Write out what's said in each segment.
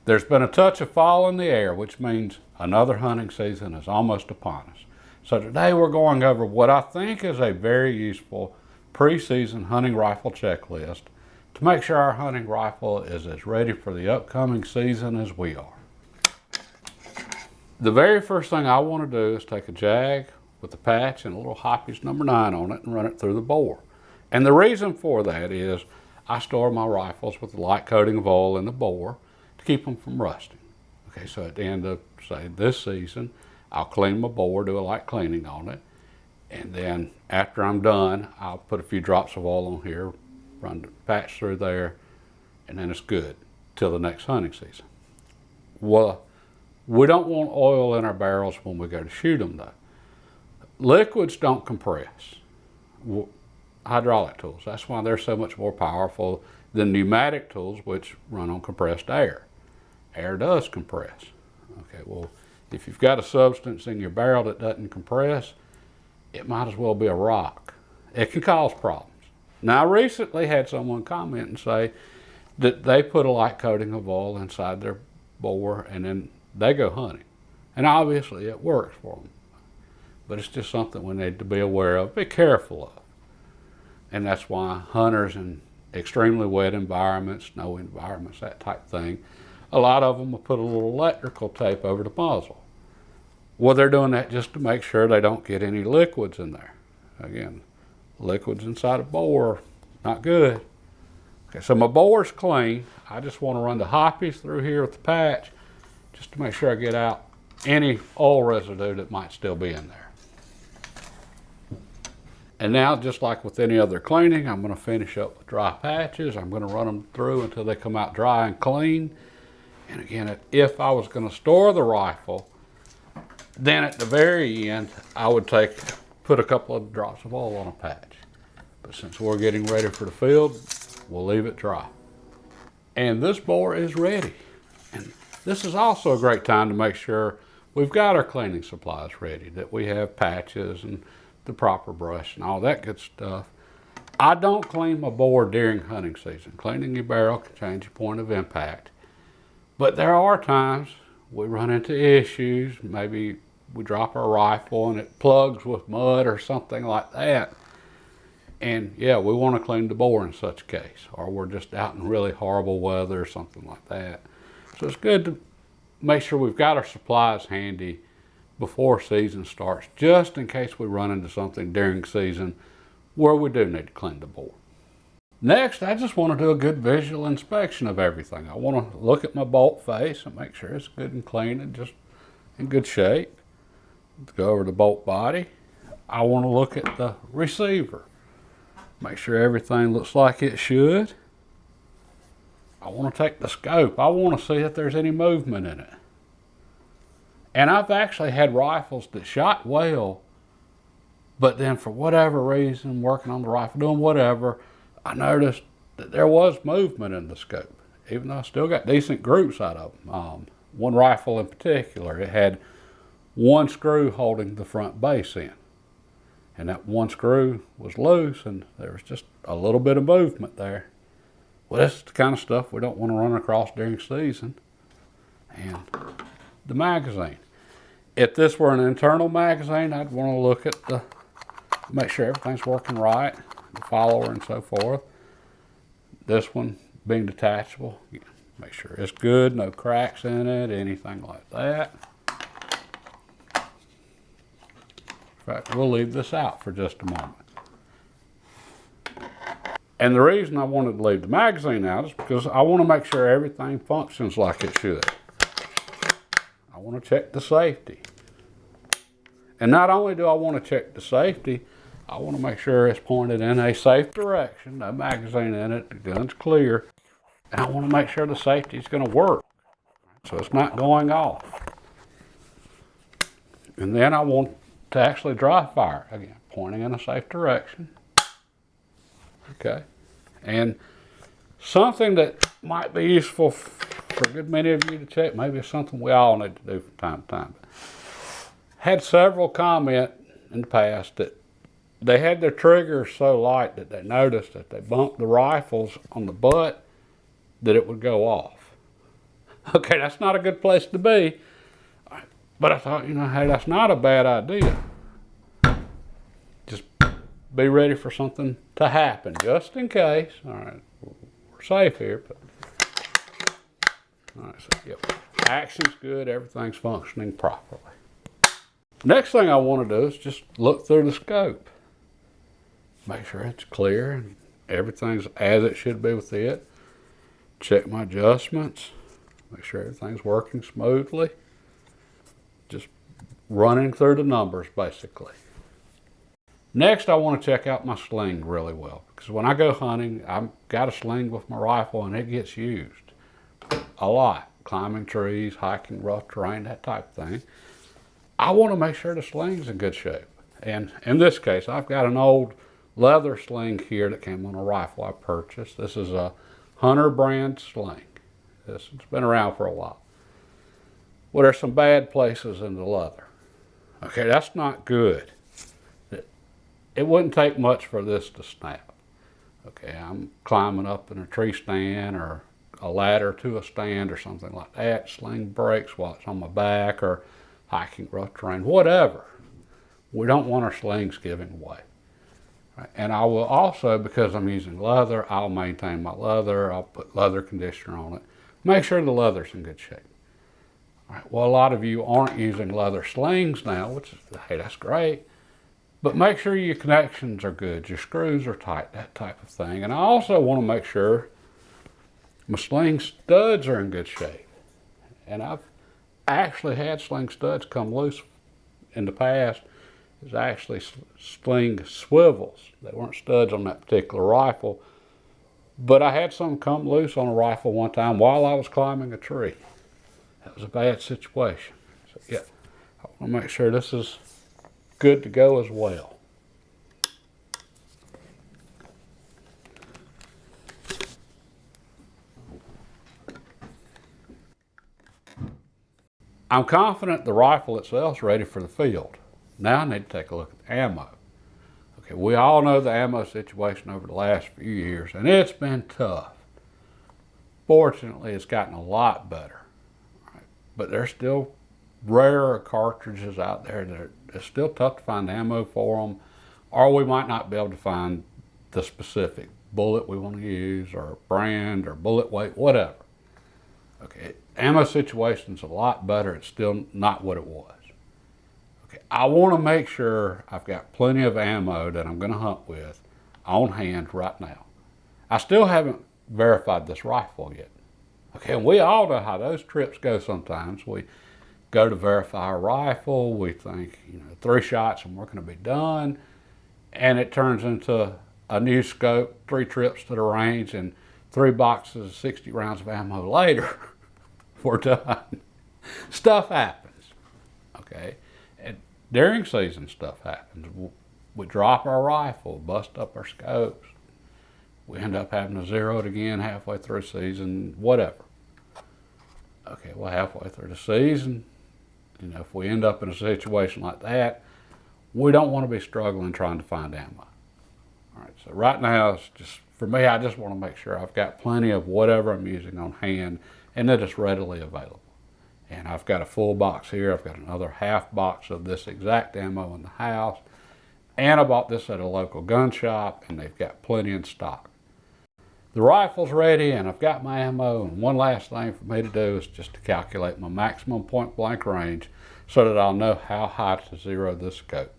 There's been a touch of fall in the air, which means another hunting season is almost upon us. So today we're going over what I think is a very useful preseason hunting rifle checklist to make sure our hunting rifle is as ready for the upcoming season as we are. The very first thing I want to do is take a jag with a patch and a little Hoppe's number 9 on it and run it through the bore. And the reason for that is I store my rifles with a light coating of oil in the bore to keep them from rusting. Okay, so at the end of, say, this season, I'll clean my bore, do a light cleaning on it, and then after I'm done, I'll put a few drops of oil on here, run the patch through there, and then it's good till the next hunting season. Well, we don't want oil in our barrels when we go to shoot them, though. Liquids don't compress. Hydraulic tools, that's why they're so much more powerful than pneumatic tools, which run on compressed air. Air does compress. Okay, well, if you've got a substance in your barrel that doesn't compress, it might as well be a rock. It can cause problems. Now, I recently had someone comment and say that they put a light coating of oil inside their bore and then they go hunting. And obviously it works for them. But it's just something we need to be aware of, be careful of. And that's why hunters in extremely wet environments, snowy environments, that type of thing, a lot of them will put a little electrical tape over the muzzle. Well, they're doing that just to make sure they don't get any liquids in there. Again, liquids inside a bore, not good. Okay, so my bore's clean. I just want to run the Hoppe's through here with the patch just to make sure I get out any oil residue that might still be in there. And now, just like with any other cleaning, I'm going to finish up with dry patches. I'm going to run them through until they come out dry and clean. And again, if I was going to store the rifle, then at the very end, I would put a couple of drops of oil on a patch. But since we're getting ready for the field, we'll leave it dry. And this bore is ready. And this is also a great time to make sure we've got our cleaning supplies ready, that we have patches and the proper brush and all that good stuff. I don't clean my bore during hunting season. Cleaning your barrel can change your point of impact. But there are times we run into issues. Maybe we drop our rifle and it plugs with mud or something like that. And yeah, we want to clean the bore in such a case. Or we're just out in really horrible weather or something like that. So it's good to make sure we've got our supplies handy before season starts, just in case we run into something during season where we do need to clean the bore. Next, I just want to do a good visual inspection of everything. I want to look at my bolt face and make sure it's good and clean and just in good shape. Go over the bolt body. I want to look at the receiver. Make sure everything looks like it should. I want to take the scope. I want to see if there's any movement in it. And I've actually had rifles that shot well, but then for whatever reason, working on the rifle, doing whatever, I noticed that there was movement in the scope, even though I still got decent groups out of them. One rifle in particular, it had one screw holding the front base in. And that one screw was loose and there was just a little bit of movement there. Well, this is the kind of stuff we don't want to run across during season. And the magazine. If this were an internal magazine, I'd want to look at make sure everything's working right, the follower and so forth. This one being detachable, make sure it's good, no cracks in it, anything like that. In fact, we'll leave this out for just a moment. And the reason I wanted to leave the magazine out is because I want to make sure everything functions like it should. I want to check the safety. And not only do I want to check the safety, I want to make sure it's pointed in a safe direction, no magazine in it, the gun's clear. And I want to make sure the safety is going to work, so it's not going off. And then I want to actually dry fire, again, pointing in a safe direction. Okay. And something that might be useful for a good many of you to check, maybe it's something we all need to do from time to time. Had several comment in the past that they had their triggers so light that they noticed that they bumped the rifles on the butt that it would go off. Okay, that's not a good place to be. But I thought, hey, that's not a bad idea. Just be ready for something to happen, just in case. All right, we're safe here. But all right, so yep, action's good, everything's functioning properly. Next thing I want to do is just look through the scope. Make sure it's clear and everything's as it should be with it. Check my adjustments. Make sure everything's working smoothly. Just running through the numbers, basically. Next, I want to check out my sling really well, because when I go hunting, I've got a sling with my rifle and it gets used a lot. Climbing trees, hiking rough terrain, that type of thing. I want to make sure the sling's in good shape. And in this case, I've got an old leather sling here that came on a rifle I purchased. This is a Hunter brand sling. It's been around for a while. Well, there's some bad places in the leather. Okay, that's not good. It wouldn't take much for this to snap. Okay, I'm climbing up in a tree stand or a ladder to a stand or something like that. Sling breaks while it's on my back, or hiking rough terrain, whatever. We don't want our slings giving way. Right. And I will also, because I'm using leather, I'll maintain my leather. I'll put leather conditioner on it. Make sure the leather's in good shape. All right. Well, a lot of you aren't using leather slings now, which is, hey, that's great. But make sure your connections are good, your screws are tight, that type of thing. And I also want to make sure my sling studs are in good shape. And I've actually had sling studs come loose in the past. It was actually sling swivels. They weren't studs on that particular rifle. But I had some come loose on a rifle one time while I was climbing a tree. That was a bad situation. So yeah, I want to make sure this is good to go as well. I'm confident the rifle itself is ready for the field. Now I need to take a look at the ammo. Okay, we all know the ammo situation over the last few years, and it's been tough. Fortunately, it's gotten a lot better. Right? But there's still rarer cartridges out there that it's still tough to find ammo for them, or we might not be able to find the specific bullet we want to use, or brand, or bullet weight, whatever. Okay, ammo situation's a lot better. It's still not what it was. Okay, I want to make sure I've got plenty of ammo that I'm going to hunt with on hand right now. I still haven't verified this rifle yet. Okay, and we all know how those trips go sometimes. We go to verify a rifle, we think, 3 shots and we're going to be done, and it turns into a new scope, 3 trips to the range, and 3 boxes, 60 rounds of ammo later, we're done. Stuff happens, okay? And during season, stuff happens. We drop our rifle, bust up our scopes. We end up having to zero it again halfway through season, whatever. Okay, well, halfway through the season, if we end up in a situation like that, we don't want to be struggling trying to find ammo. All right, so right now, it's just, for me, I just want to make sure I've got plenty of whatever I'm using on hand and that it's readily available. And I've got a full box here. I've got another half box of this exact ammo in the house. And I bought this at a local gun shop, and they've got plenty in stock. The rifle's ready, and I've got my ammo, and one last thing for me to do is just to calculate my maximum point blank range so that I'll know how high to zero this scope.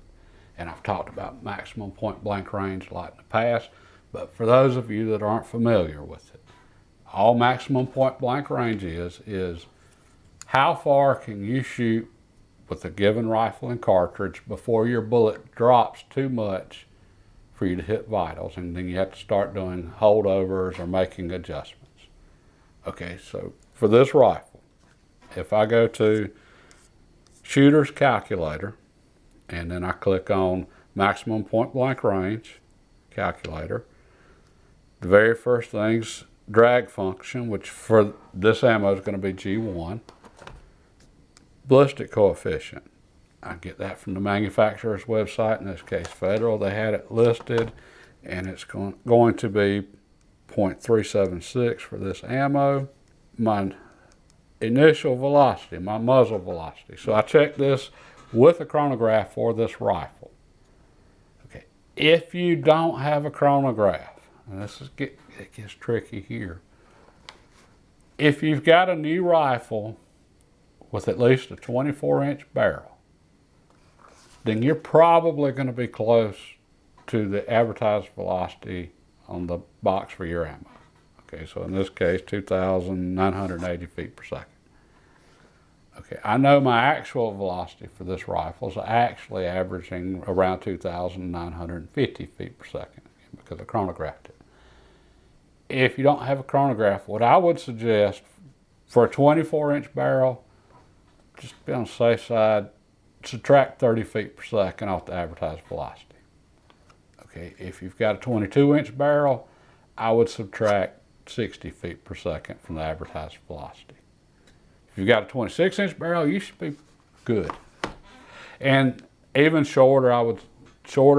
And I've talked about maximum point blank range a lot in the past, but for those of you that aren't familiar with it, all maximum point blank range is how far can you shoot with a given rifle and cartridge before your bullet drops too much for you to hit vitals, and then you have to start doing holdovers or making adjustments. Okay, so for this rifle, if I go to shooter's calculator, and then I click on maximum point blank range calculator, the very first thing's drag function, which for this ammo is going to be G1. Ballistic coefficient, I get that from the manufacturer's website, in this case Federal. They had it listed, and it's going to be 0.376 for this ammo. My initial velocity, my muzzle velocity. So I check this with a chronograph for this rifle. Okay, if you don't have a chronograph, and it gets tricky here. If you've got a new rifle with at least a 24-inch barrel, then you're probably going to be close to the advertised velocity on the box for your ammo. Okay, so in this case, 2,980 feet per second. Okay, I know my actual velocity for this rifle is actually averaging around 2,950 feet per second because I chronographed it. If you don't have a chronograph, what I would suggest for a 24-inch barrel, just to be on the safe side, subtract 30 feet per second off the advertised velocity. Okay, if you've got a 22-inch barrel, I would subtract 60 feet per second from the advertised velocity. If you've got a 26-inch barrel, you should be good. And even shorter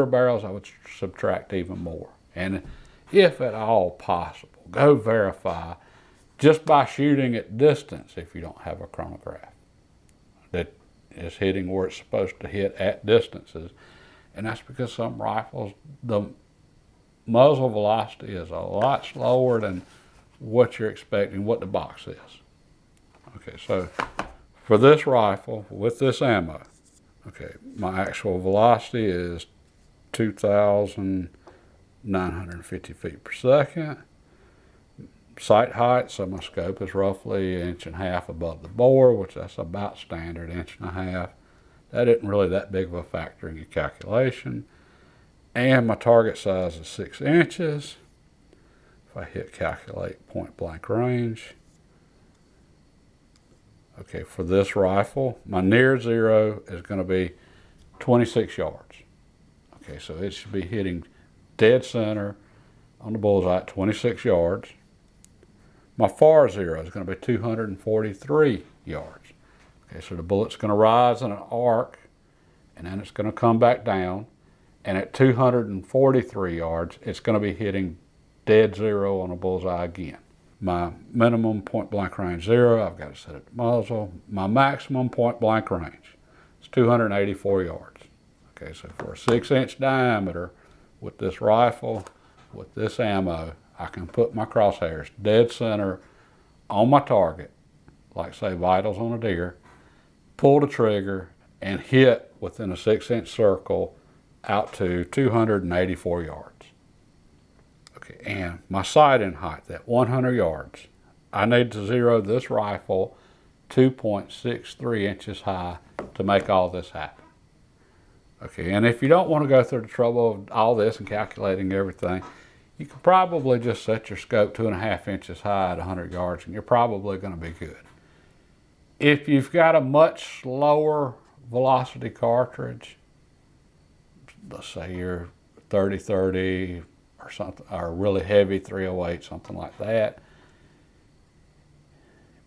barrels, I would subtract even more. And if at all possible, go verify just by shooting at distance if you don't have a chronograph that is hitting where it's supposed to hit at distances. And that's because some rifles, the muzzle velocity is a lot slower than what you're expecting, what the box is. Okay, so for this rifle with this ammo, okay, my actual velocity is 2,950 feet per second. Sight height, so my scope is roughly 1.5 inches above the bore, which that's about standard, 1.5 inches. That isn't really that big of a factor in your calculation. And my target size is 6 inches. If I hit calculate point blank range. Okay, for this rifle, my near zero is going to be 26 yards. Okay, so it should be hitting dead center on the bullseye at 26 yards. My far zero is going to be 243 yards. Okay, so the bullet's going to rise in an arc, and then it's going to come back down. And at 243 yards, it's going to be hitting dead zero on a bullseye again. My minimum point blank range zero, I've got to set it to muzzle. My maximum point blank range is 284 yards. Okay, so for a 6-inch diameter with this rifle, with this ammo, I can put my crosshairs dead center on my target, like say vitals on a deer, pull the trigger, and hit within a 6-inch circle out to 284 yards. Okay, and my sighting height, at 100 yards, I need to zero this rifle 2.63 inches high to make all this happen. Okay, and if you don't want to go through the trouble of all this and calculating everything, you can probably just set your scope 2.5 inches high at 100 yards and you're probably going to be good. If you've got a much slower velocity cartridge, let's say you're 30-30 or something, or really heavy 308, something like that,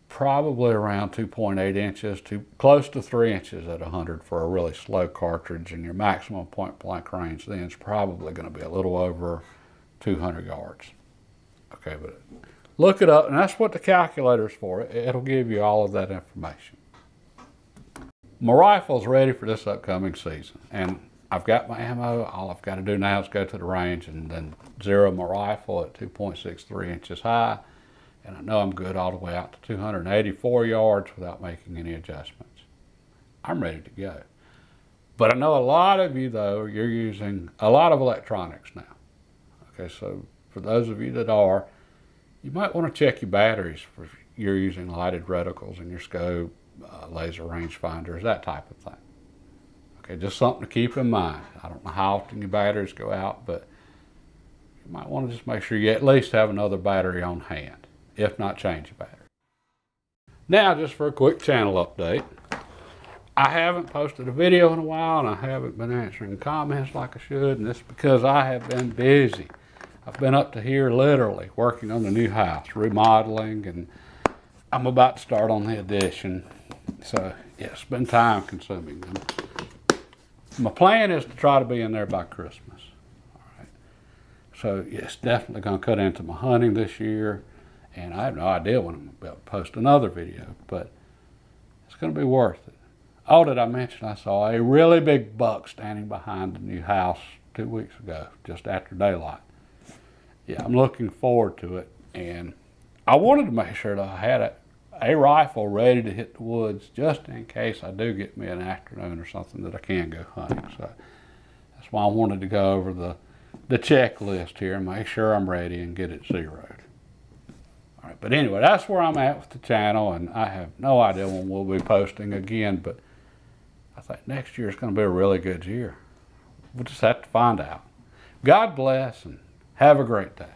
probably around 2.8 inches to close to 3 inches at 100 for a really slow cartridge, and your maximum point blank range then is probably going to be a little over 200 yards. Okay, but look it up, and that's what the calculator's for. It'll give you all of that information. My rifle's ready for this upcoming season, and I've got my ammo. All I've got to do now is go to the range and then zero my rifle at 2.63 inches high, and I know I'm good all the way out to 284 yards without making any adjustments. I'm ready to go. But I know a lot of you, though, you're using a lot of electronics now. Okay, so for those of you that are, you might want to check your batteries if you're using lighted reticles in your scope, laser rangefinders, that type of thing. Okay, just something to keep in mind. I don't know how often your batteries go out, but you might want to just make sure you at least have another battery on hand. If not, change your battery. Now, just for a quick channel update. I haven't posted a video in a while, and I haven't been answering comments like I should, and it's because I have been busy. I've been up to here literally working on the new house, remodeling, and I'm about to start on the addition. So, yeah, it's been time consuming. My plan is to try to be in there by Christmas. All right. So, yeah, it's definitely going to cut into my hunting this year. And I have no idea when I'm going to be able to post another video, but it's going to be worth it. Oh, did I mention I saw a really big buck standing behind the new house 2 weeks ago, just after daylight. Yeah, I'm looking forward to it. And I wanted to make sure that I had a rifle ready to hit the woods just in case I do get me an afternoon or something that I can go hunting. So that's why I wanted to go over the checklist here and make sure I'm ready and get it zeroed. All right, but anyway, that's where I'm at with the channel, and I have no idea when we'll be posting again, but I think next year is going to be a really good year. We'll just have to find out. God bless and have a great day.